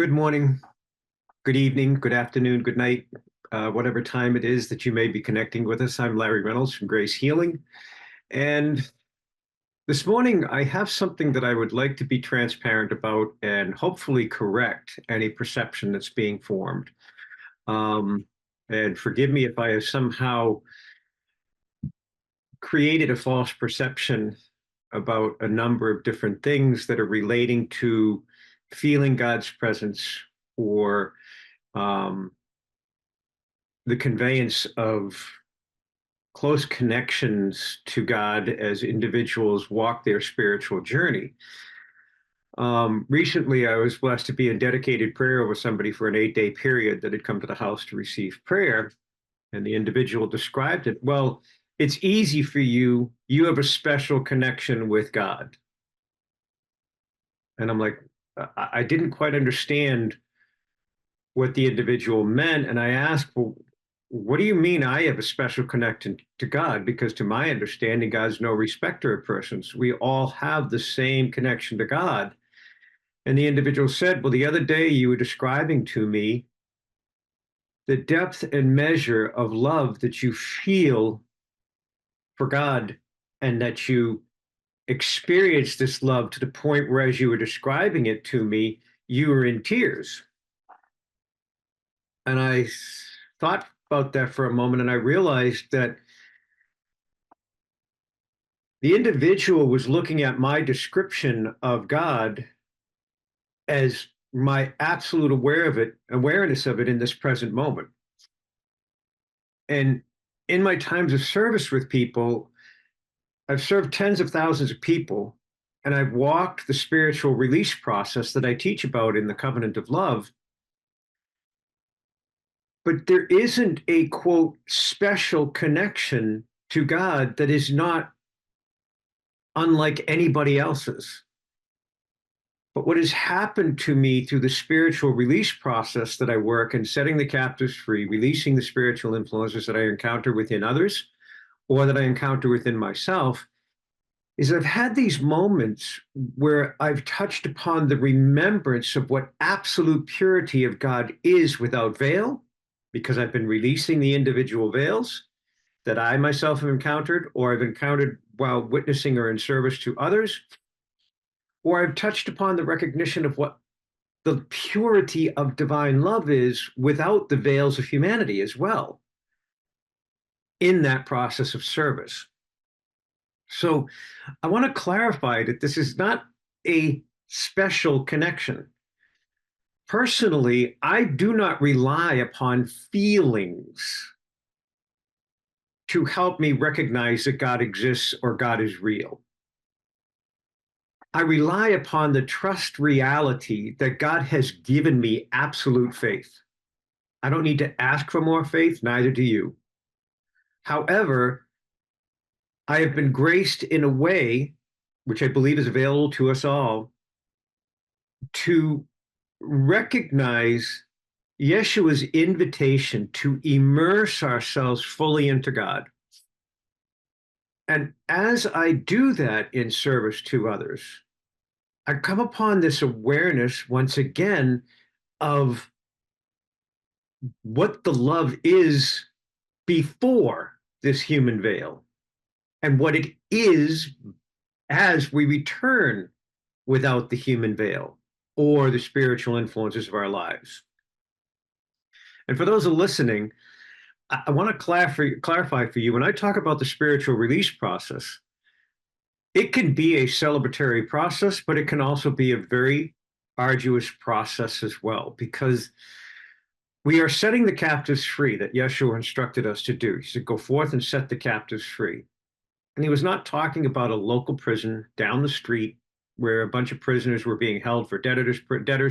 Good morning, good evening, good afternoon, good night, whatever time it is that you may be connecting with us. I'm Larry Reynolds from Grace Healing. And this morning, I have something that I would like to be transparent about and hopefully correct any perception that's being formed. Um, and forgive me if I have somehow created a false perception about a number of different things that are relating to feeling God's presence or um, the conveyance of close connections to God as individuals walk their spiritual journey. Recently, I was blessed to be in dedicated prayer with somebody for an 8-day period that had come to the house to receive prayer. And the individual described it, well, it's easy for you. You have a special connection with God. And I'm like, I didn't quite understand what the individual meant. And I asked, well, what do you mean I have a special connection to God? Because to my understanding, God's no respecter of persons. We all have the same connection to God. And the individual said, well, the other day you were describing to me the depth and measure of love that you feel for God and that you experience this love to the point where, as you were describing it to me, you were in tears. And I thought about that for a moment, and I realized that the individual was looking at my description of God as my absolute awareness of it in this present moment. And in my times of service with people, I've served tens of thousands of people, and I've walked the spiritual release process that I teach about in the Covenant of Love. But there isn't a quote special connection to God that is not unlike anybody else's. But what has happened to me through the spiritual release process that I work in, setting the captives free, releasing the spiritual influences that I encounter within others or that I encounter within myself, is I've had these moments where I've touched upon the remembrance of what absolute purity of God is without veil, because I've been releasing the individual veils that I myself have encountered or I've encountered while witnessing or in service to others, or I've touched upon the recognition of what the purity of divine love is without the veils of humanity as well in that process of service. So I want to clarify that this is not a special connection. Personally, I do not rely upon feelings to help me recognize that God exists or God is real. I rely upon the trust reality that God has given me absolute faith. I don't need to ask for more faith, neither do you. However, I have been graced in a way, which I believe is available to us all, to recognize Yeshua's invitation to immerse ourselves fully into God. And as I do that in service to others, I come upon this awareness once again of what the love is before this human veil and what it is as we return without the human veil or the spiritual influences of our lives. And for those who are listening, I want to clarify for you when I talk about the spiritual release process, it can be a celebratory process, but it can also be a very arduous process as well, because we are setting the captives free that Yeshua instructed us to do. He said, go forth and set the captives free. And he was not talking about a local prison down the street where a bunch of prisoners were being held for debtor's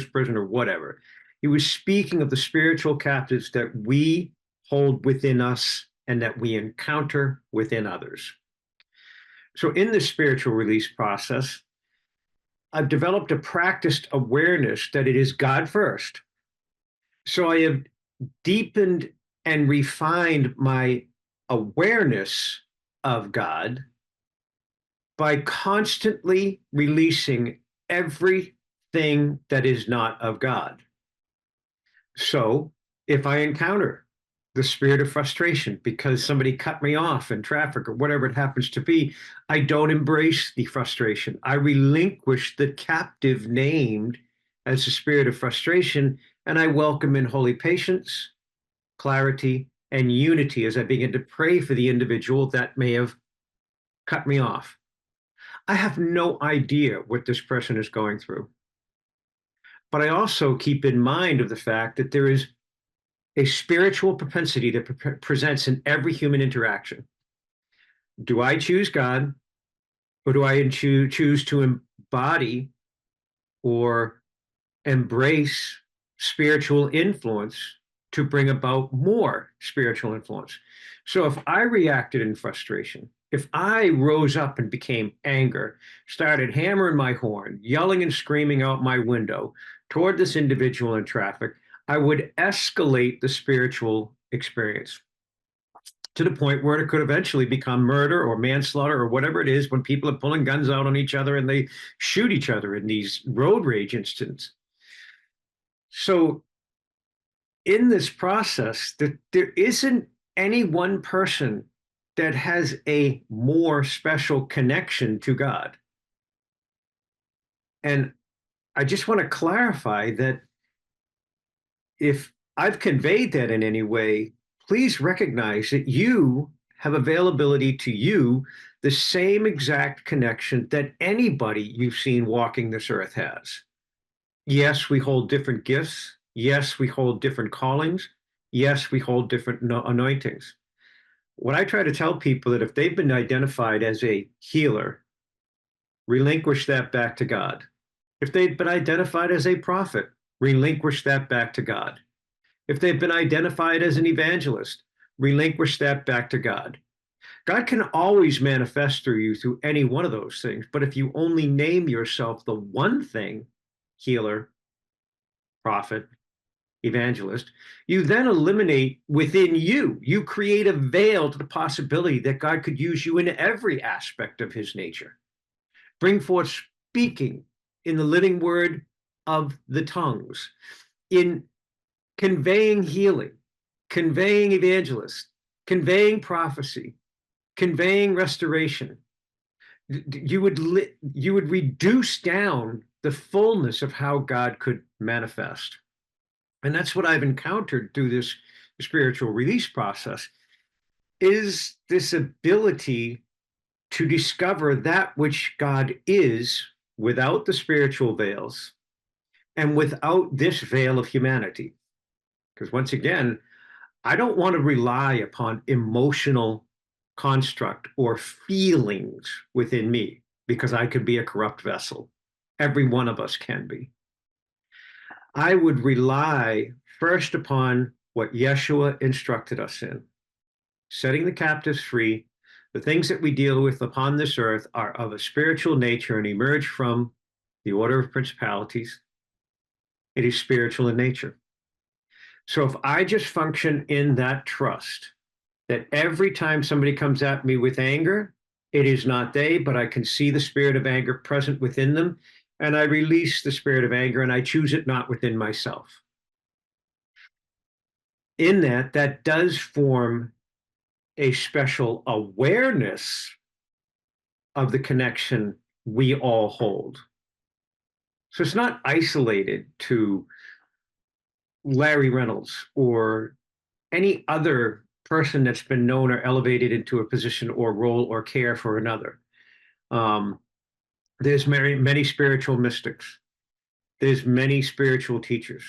prison or whatever. He was speaking of the spiritual captives that we hold within us and that we encounter within others. So in this spiritual release process, I've developed a practiced awareness that it is God first. So I have deepened and refined my awareness of God by constantly releasing everything that is not of God. So if I encounter the spirit of frustration because somebody cut me off in traffic or whatever it happens to be, I don't embrace the frustration. I relinquish the captive named as the spirit of frustration, and I welcome in holy patience, clarity, and unity as I begin to pray for the individual that may have cut me off. I have no idea what this person is going through, but I also keep in mind of the fact that there is a spiritual propensity that presents in every human interaction. Do I choose God, or do I choose to embody or embrace spiritual influence to bring about more spiritual influence? So if I reacted in frustration, if I rose up and became anger, started hammering my horn, yelling and screaming out my window toward this individual in traffic, I would escalate the spiritual experience to the point where it could eventually become murder or manslaughter or whatever it is when people are pulling guns out on each other and they shoot each other in these road rage incidents. So in this process, that there isn't any one person that has a more special connection to God. And I just want to clarify that if I've conveyed that in any way, please recognize that you have availability to you the same exact connection that anybody you've seen walking this earth has. Yes, we hold different gifts. Yes, we hold different callings. Yes, we hold different anointings. What I try to tell people that if they've been identified as a healer, relinquish that back to God. If they've been identified as a prophet, relinquish that back to God. If they've been identified as an evangelist, relinquish that back to God. God can always manifest through you through any one of those things. But if you only name yourself the one thing, healer, prophet, evangelist, you then eliminate within you, you create a veil to the possibility that God could use you in every aspect of his nature. Bring forth speaking in the living word of the tongues, in conveying healing, conveying evangelist, conveying prophecy, conveying restoration. You would reduce down the fullness of how God could manifest. And that's what I've encountered through this spiritual release process is this ability to discover that which God is without the spiritual veils and without this veil of humanity. Because once again, I don't want to rely upon emotional construct or feelings within me because I could be a corrupt vessel. Every one of us can be. I would rely first upon what Yeshua instructed us in, setting the captives free. The things that we deal with upon this earth are of a spiritual nature and emerge from the order of principalities. It is spiritual in nature. So if I just function in that trust, that every time somebody comes at me with anger, it is not they, but I can see the spirit of anger present within them, and I release the spirit of anger and I choose it not within myself. In that, that does form a special awareness of the connection we all hold. So it's not isolated to Larry Reynolds or any other person that's been known or elevated into a position or role or care for another. Um, there's many spiritual mystics. There's many spiritual teachers.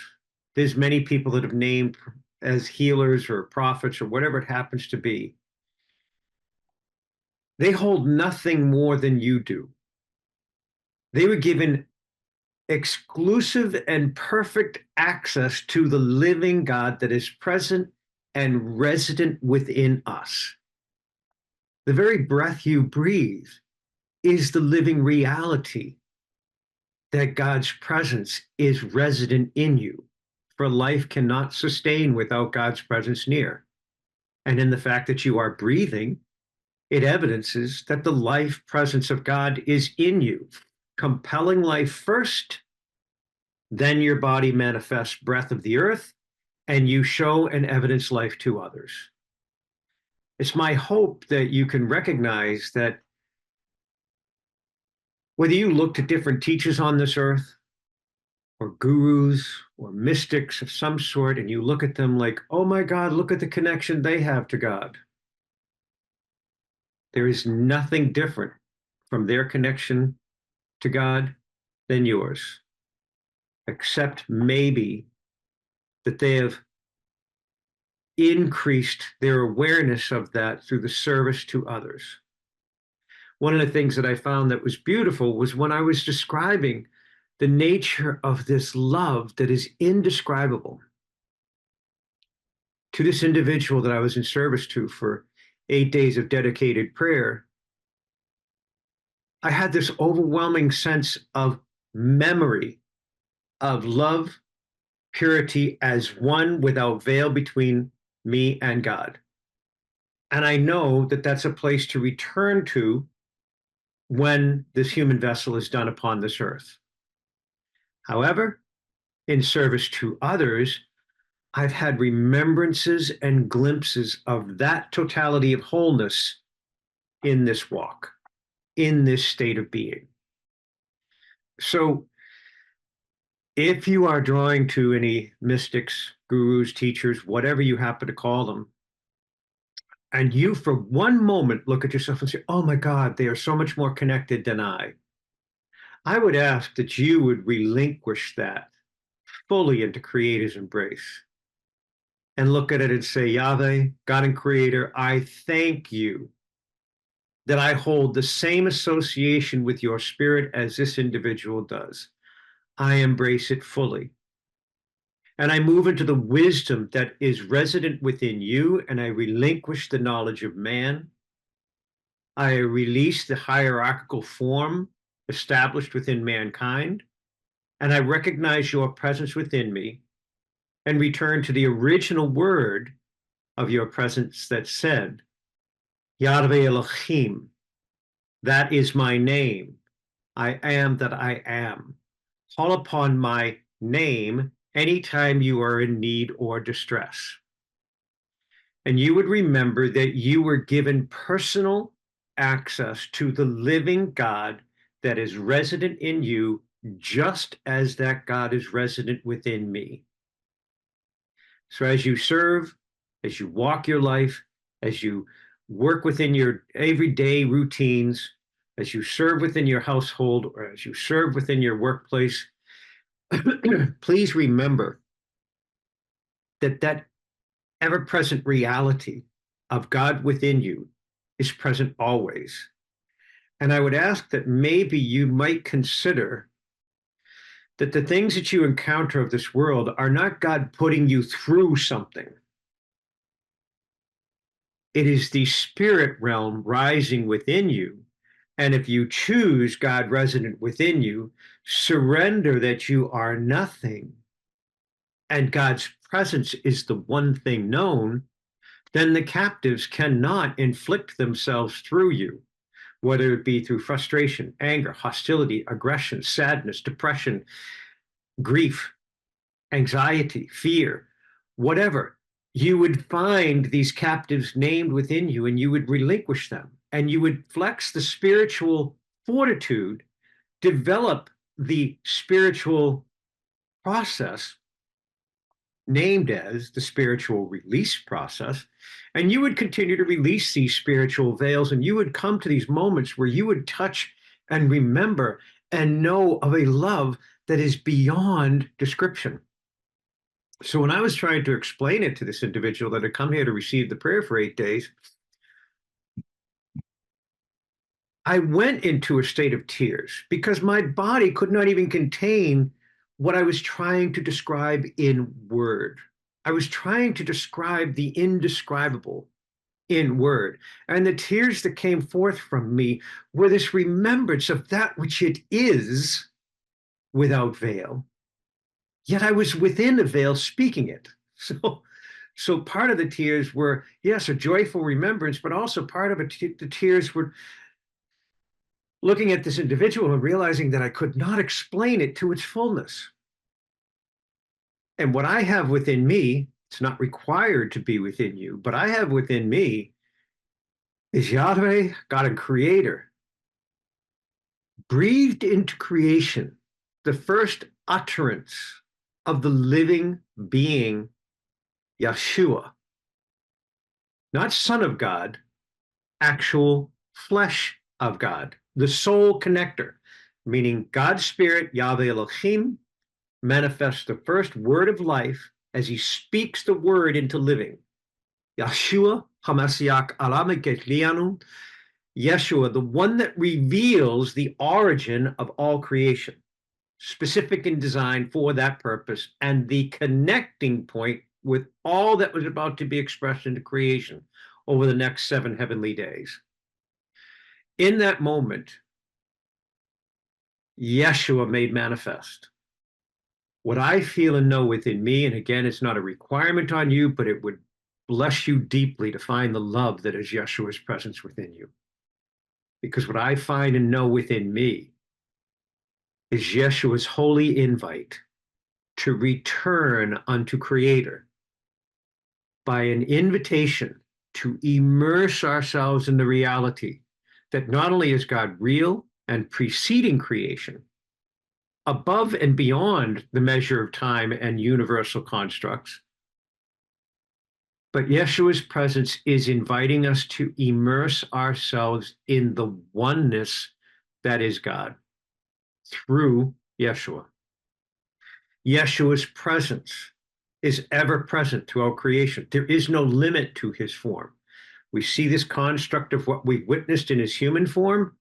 There's many people that have named as healers or prophets or whatever it happens to be. They hold nothing more than you do. They were given exclusive and perfect access to the living God that is present and resident within us. The very breath you breathe is the living reality that God's presence is resident in you. For life cannot sustain without God's presence near. And in the fact that you are breathing, it evidences that the life presence of God is in you, compelling life first, then your body manifests breath of the earth, and you show and evidence life to others. It's my hope that you can recognize that whether you look to different teachers on this earth, or gurus, or mystics of some sort, and you look at them like, oh my God, look at the connection they have to God. There is nothing different from their connection to God than yours, except maybe that they have increased their awareness of that through the service to others. One of the things that I found that was beautiful was when I was describing the nature of this love that is indescribable to this individual that I was in service to for 8 days of dedicated prayer. I had this overwhelming sense of memory of love, purity as one without veil between me and God. And I know that that's a place to return to when this human vessel is done upon this earth. However, in service to others, I've had remembrances and glimpses of that totality of wholeness in this walk, in this state of being. So if you are drawing to any mystics, gurus, teachers, whatever you happen to call them, and you for one moment look at yourself and say, oh my God, they are so much more connected than I would ask that you would relinquish that fully into Creator's embrace and look at it and say, Yahweh, God and Creator, I thank you that I hold the same association with your spirit as this individual does. I embrace it fully. And I move into the wisdom that is resident within you, and I relinquish the knowledge of man. I release the hierarchical form established within mankind, and I recognize your presence within me and return to the original word of your presence that said, Yahweh Elohim, that is my name. I am that I am. Call upon my name anytime you are in need or distress. And you would remember that you were given personal access to the living God that is resident in you, just as that God is resident within me. So as you serve, as you walk your life, as you work within your everyday routines, as you serve within your household, or as you serve within your workplace, please remember that that ever-present reality of God within you is present always. And I would ask that maybe you might consider that the things that you encounter of this world are not God putting you through something. It is the spirit realm rising within you. And if you choose God resident within you, surrender that you are nothing, and God's presence is the one thing known, then the captives cannot inflict themselves through you, whether it be through frustration, anger, hostility, aggression, sadness, depression, grief, anxiety, fear, whatever. You would find these captives named within you and you would relinquish them and you would flex the spiritual fortitude, develop the spiritual process named as the spiritual release process, and you would continue to release these spiritual veils and you would come to these moments where you would touch and remember and know of a love that is beyond description. So when I was trying to explain it to this individual that had come here to receive the prayer for 8 days, I went into a state of tears because my body could not even contain what I was trying to describe in word. I was trying to describe the indescribable in word. And the tears that came forth from me were this remembrance of that which it is without veil. Yet I was within the veil speaking it. So part of the tears were, yes, a joyful remembrance, but also part of it, the tears were looking at this individual and realizing that I could not explain it to its fullness. And what I have within me It's not required to be within you, but I have within me is Yahweh, God and Creator, breathed into creation, the first utterance of the living being, Yeshua, not Son of God, actual flesh of God, the soul connector, meaning God's Spirit, Yahweh Elohim, manifests the first word of life as he speaks the word into living. Yeshua HaMashiach Alamek Lianu, Yeshua, the one that reveals the origin of all creation, specific and designed for that purpose, and the connecting point with all that was about to be expressed into creation over the next 7 heavenly days. In that moment, Yeshua made manifest what I feel and know within me. And again, it's not a requirement on you, but it would bless you deeply to find the love that is Yeshua's presence within you. Because what I find and know within me is Yeshua's holy invite to return unto Creator by an invitation to immerse ourselves in the reality that not only is God real and preceding creation, above and beyond the measure of time and universal constructs, but Yeshua's presence is inviting us to immerse ourselves in the oneness that is God through Yeshua. Yeshua's presence is ever present throughout creation. There is no limit to his form. We see this construct of what we witnessed in his human form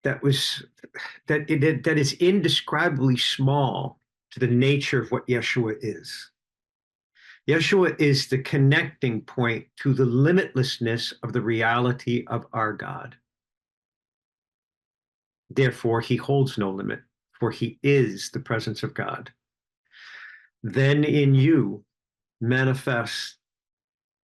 that is indescribably small to the nature of what Yeshua is. Yeshua is the connecting point to the limitlessness of the reality of our God. Therefore, he holds no limit, for he is the presence of God. Then in you manifests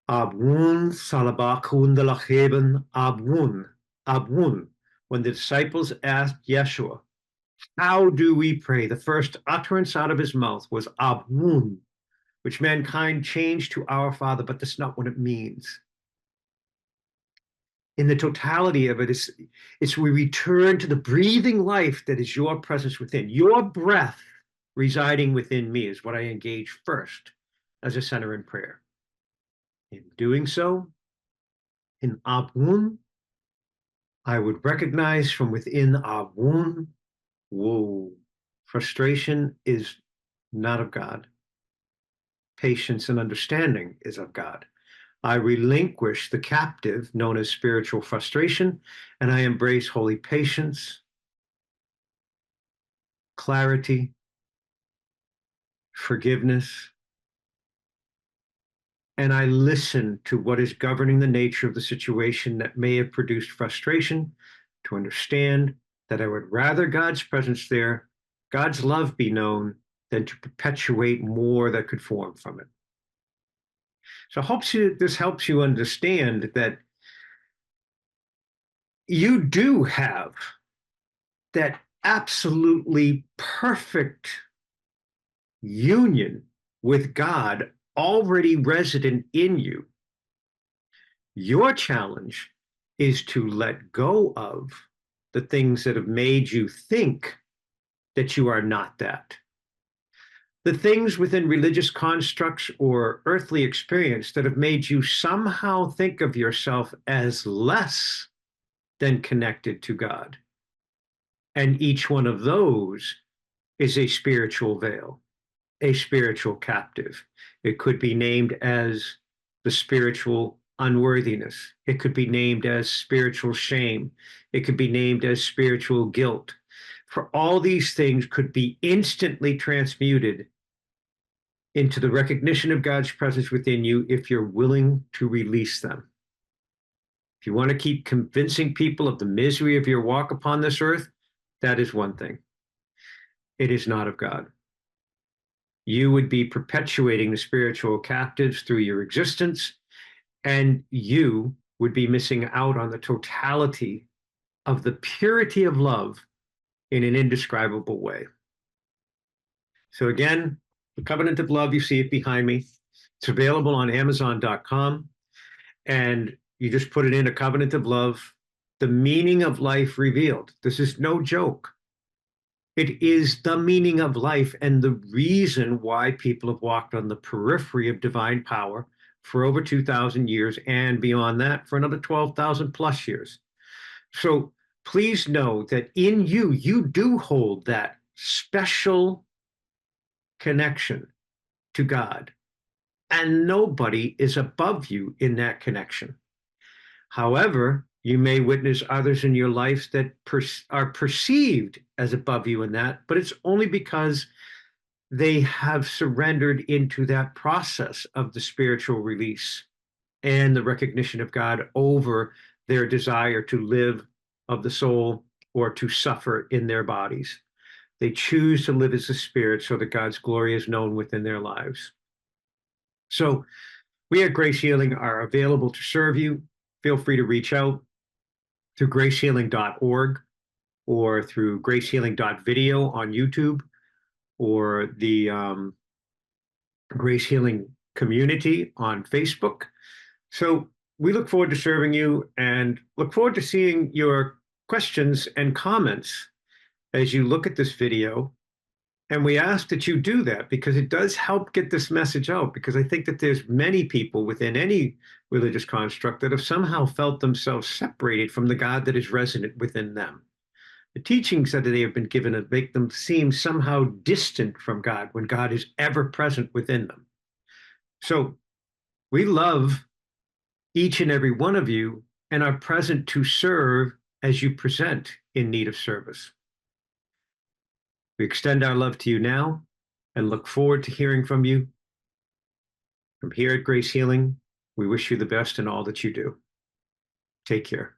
Abun Salabakun de la Heben Abun. Abun. When the disciples asked Yeshua, how do we pray? The first utterance out of his mouth was Abun, which mankind changed to our Father, but that's not what it means. In the totality of it, it's we return to the breathing life that is your presence within. Your breath residing within me is what I engage first as a center in prayer. In doing so, in Abun, I would recognize from within Abun, whoa, frustration is not of God. Patience and understanding is of God. I relinquish the captive known as spiritual frustration, and I embrace holy patience, clarity, forgiveness, and I listen to what is governing the nature of the situation that may have produced frustration, to understand that I would rather God's presence there, God's love be known, than to perpetuate more that could form from it. So this helps you understand that you do have that absolutely perfect union with God already resident in you. Your challenge is to let go of the things that have made you think that you are not that. The things within religious constructs or earthly experience that have made you somehow think of yourself as less than connected to God. And each one of those is a spiritual veil, a spiritual captive. It could be named as the spiritual unworthiness. It could be named as spiritual shame. It could be named as spiritual guilt. For all these things could be instantly transmuted into the recognition of God's presence within you if you're willing to release them. If you want to keep convincing people of the misery of your walk upon this earth, that is one thing. It is not of God. You would be perpetuating the spiritual captives through your existence, and you would be missing out on the totality of the purity of love in an indescribable way. So again, the covenant of love, you see it behind me. It's available on Amazon.com, and you just put it in A Covenant of Love, the meaning of life revealed. This is no joke. It is the meaning of life and the reason why people have walked on the periphery of divine power for over 2,000 years, and beyond that for another 12,000 plus years. So please know that in you, you do hold that special connection to God, and nobody is above you in that connection. However, you may witness others in your life that are perceived as above you in that, but it's only because they have surrendered into that process of the spiritual release and the recognition of God over their desire to live of the soul or to suffer in their bodies. They choose to live as a spirit so that God's glory is known within their lives. So we at Grace Healing are available to serve you. Feel free to reach out through gracehealing.org or through gracehealing.video on YouTube, or the Grace Healing community on Facebook. So we look forward to serving you and look forward to seeing your questions and comments as you look at this video. And we ask that you do that because it does help get this message out, because I think that there's many people within any religious construct that have somehow felt themselves separated from the God that is resident within them. The teachings that they have been given make them seem somehow distant from God when God is ever present within them. So we love each and every one of you and are present to serve as you present in need of service. We extend our love to you now and look forward to hearing from you. From here at Grace Healing, we wish you the best in all that you do. Take care.